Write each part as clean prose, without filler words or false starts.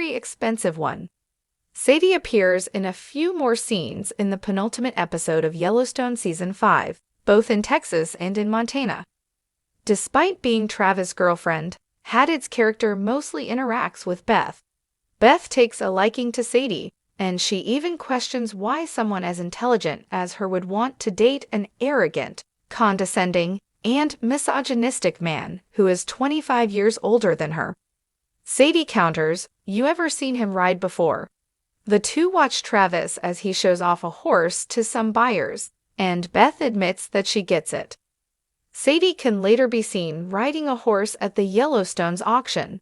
very expensive one. Sadie appears in a few more scenes in the penultimate episode of Yellowstone Season 5, both in Texas and in Montana. Despite being Travis' girlfriend, Hadid's character mostly interacts with Beth. Beth takes a liking to Sadie, and she even questions why someone as intelligent as her would want to date an arrogant, condescending, and misogynistic man who is 25 years older than her. Sadie counters, "You ever seen him ride before?" The two watch Travis as he shows off a horse to some buyers, and Beth admits that she gets it. Sadie can later be seen riding a horse at the Yellowstone's auction.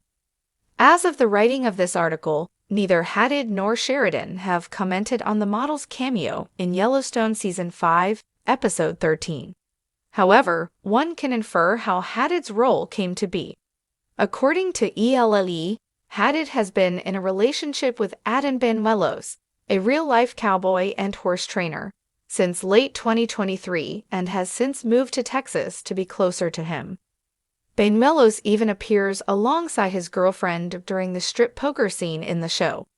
As of the writing of this article, neither Hadid nor Sheridan have commented on the model's cameo in Yellowstone Season 5, Episode 13. However, one can infer how Hadid's role came to be. According to ELLE, Hadid has been in a relationship with Adin Banuelos, a real-life cowboy and horse trainer, since late 2023 and has since moved to Texas to be closer to him. Banuelos even appears alongside his girlfriend during the strip poker scene in the show.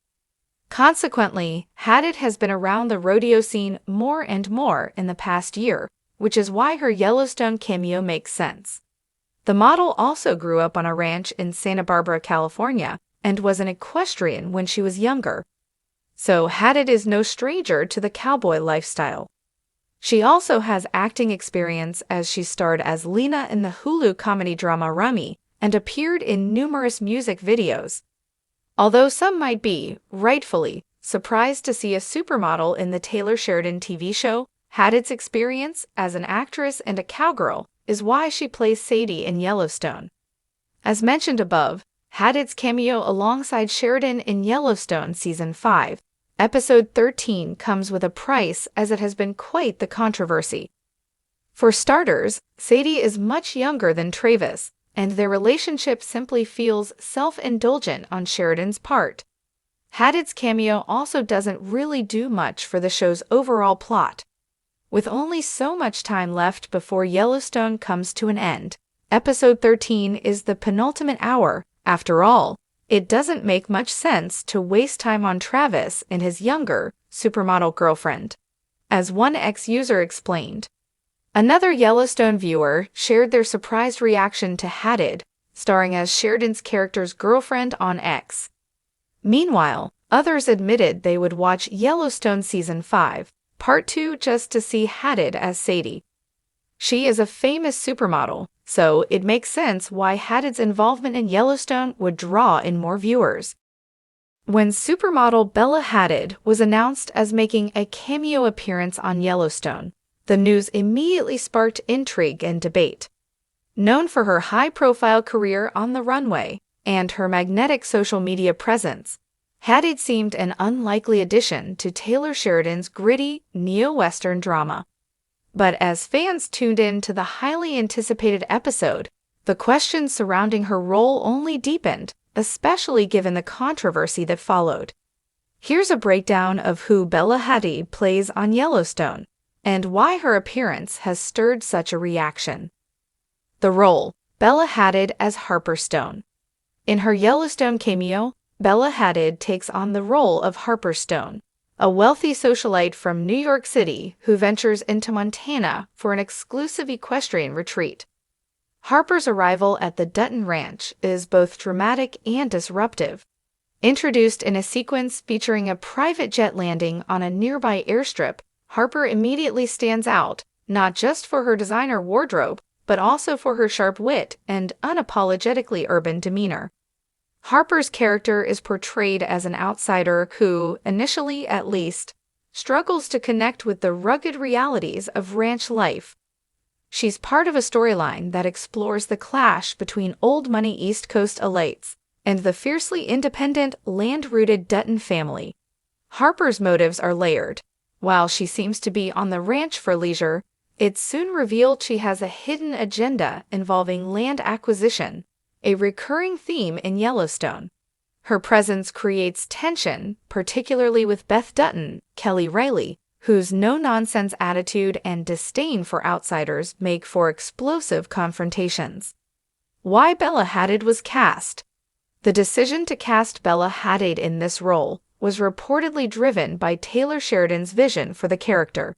Consequently, Hadid has been around the rodeo scene more and more in the past year, which is why her Yellowstone cameo makes sense. The model also grew up on a ranch in Santa Barbara, California, and was an equestrian when she was younger. So Hadid is no stranger to the cowboy lifestyle. She also has acting experience as she starred as Lena in the Hulu comedy drama Rummy and appeared in numerous music videos. Although some might be, rightfully, surprised to see a supermodel in the Taylor Sheridan TV show, Hadid's experience as an actress and a cowgirl is why she plays Sadie in Yellowstone. As mentioned above, Hadid's cameo alongside Sheridan in Yellowstone Season 5, Episode 13 comes with a price as it has been quite the controversy. For starters, Sadie is much younger than Travis, and their relationship simply feels self-indulgent on Sheridan's part. Hadid's cameo also doesn't really do much for the show's overall plot. With only so much time left before Yellowstone comes to an end, Episode 13 is the penultimate hour. After all, it doesn't make much sense to waste time on Travis and his younger, supermodel girlfriend. As one ex-user explained, another Yellowstone viewer shared their surprised reaction to Hadid, starring as Sheridan's character's girlfriend on X. Meanwhile, others admitted they would watch Yellowstone Season 5, Part 2 just to see Hadid as Sadie. She is a famous supermodel, so it makes sense why Hadid's involvement in Yellowstone would draw in more viewers. When supermodel Bella Hadid was announced as making a cameo appearance on Yellowstone, the news immediately sparked intrigue and debate. Known for her high-profile career on the runway and her magnetic social media presence, Hadid seemed an unlikely addition to Taylor Sheridan's gritty, neo-Western drama. But as fans tuned in to the highly anticipated episode, the questions surrounding her role only deepened, especially given the controversy that followed. Here's a breakdown of who Bella Hadid plays on Yellowstone and why her appearance has stirred such a reaction. The role: Bella Hadid as Harper Stone. In her Yellowstone cameo, Bella Hadid takes on the role of Harper Stone, a wealthy socialite from New York City who ventures into Montana for an exclusive equestrian retreat. Harper's arrival at the Dutton Ranch is both dramatic and disruptive. Introduced in a sequence featuring a private jet landing on a nearby airstrip, Harper immediately stands out, not just for her designer wardrobe, but also for her sharp wit and unapologetically urban demeanor. Harper's character is portrayed as an outsider who, initially at least, struggles to connect with the rugged realities of ranch life. She's part of a storyline that explores the clash between old-money East Coast elites and the fiercely independent, land-rooted Dutton family. Harper's motives are layered. While she seems to be on the ranch for leisure, it's soon revealed she has a hidden agenda involving land acquisition, a recurring theme in Yellowstone. Her presence creates tension, particularly with Beth Dutton, Kelly Riley, whose no-nonsense attitude and disdain for outsiders make for explosive confrontations. Why Bella Hadid was cast. The decision to cast Bella Hadid in this role was reportedly driven by Taylor Sheridan's vision for the character.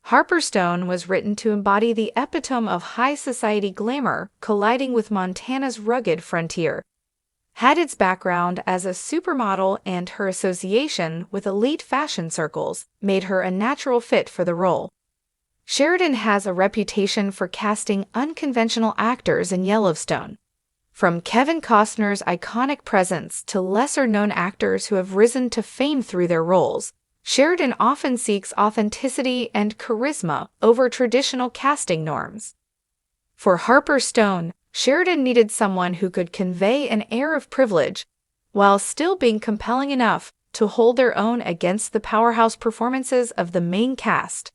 Harper Stone was written to embody the epitome of high society glamour colliding with Montana's rugged frontier. Hadid's background as a supermodel and her association with elite fashion circles made her a natural fit for the role. Sheridan has a reputation for casting unconventional actors in Yellowstone. From Kevin Costner's iconic presence to lesser-known actors who have risen to fame through their roles, Sheridan often seeks authenticity and charisma over traditional casting norms. For Harper Stone, Sheridan needed someone who could convey an air of privilege while still being compelling enough to hold their own against the powerhouse performances of the main cast.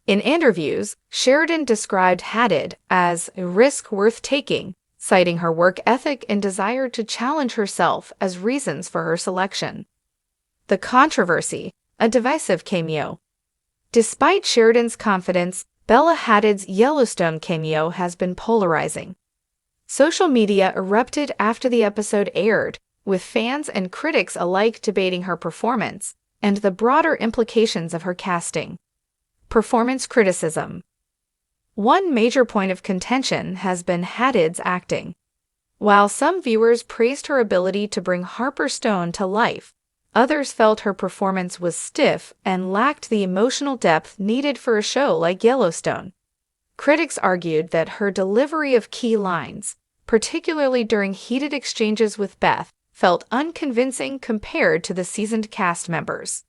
In interviews, Sheridan described Hadid as a risk worth taking, citing her work ethic and desire to challenge herself as reasons for her selection. The controversy: a divisive cameo. Despite Sheridan's confidence, Bella Hadid's Yellowstone cameo has been polarizing. Social media erupted after the episode aired, with fans and critics alike debating her performance and the broader implications of her casting. Performance criticism. One major point of contention has been Hadid's acting. While some viewers praised her ability to bring Harper Stone to life, others felt her performance was stiff and lacked the emotional depth needed for a show like Yellowstone. Critics argued that her delivery of key lines, particularly during heated exchanges with Beth, felt unconvincing compared to the seasoned cast members.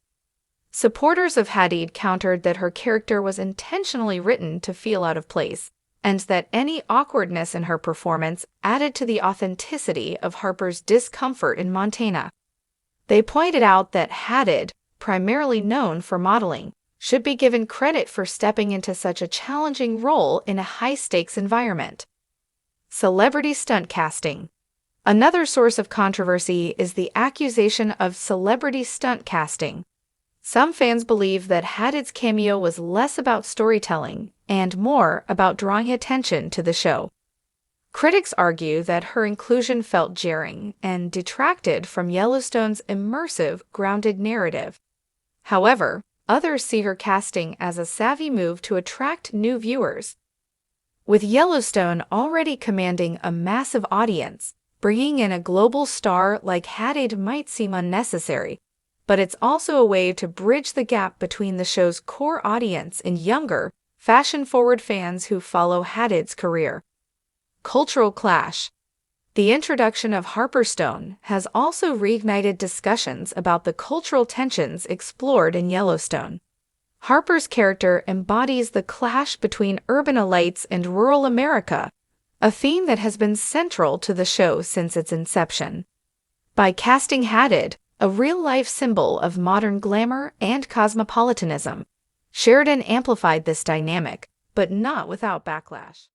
Supporters of Hadid countered that her character was intentionally written to feel out of place, and that any awkwardness in her performance added to the authenticity of Harper's discomfort in Montana. They pointed out that Hadid, primarily known for modeling, should be given credit for stepping into such a challenging role in a high-stakes environment. Celebrity stunt casting. Another source of controversy is the accusation of celebrity stunt casting. Some fans believe that Hadid's cameo was less about storytelling and more about drawing attention to the show. Critics argue that her inclusion felt jarring and detracted from Yellowstone's immersive, grounded narrative. However, others see her casting as a savvy move to attract new viewers. With Yellowstone already commanding a massive audience, bringing in a global star like Hadid might seem unnecessary, but it's also a way to bridge the gap between the show's core audience and younger, fashion-forward fans who follow Hadid's career. Cultural clash. The introduction of Harper has also reignited discussions about the cultural tensions explored in Yellowstone. Harper's character embodies the clash between urban elites and rural America, a theme that has been central to the show since its inception. By casting Hadid, a real-life symbol of modern glamour and cosmopolitanism, Sheridan amplified this dynamic, but not without backlash.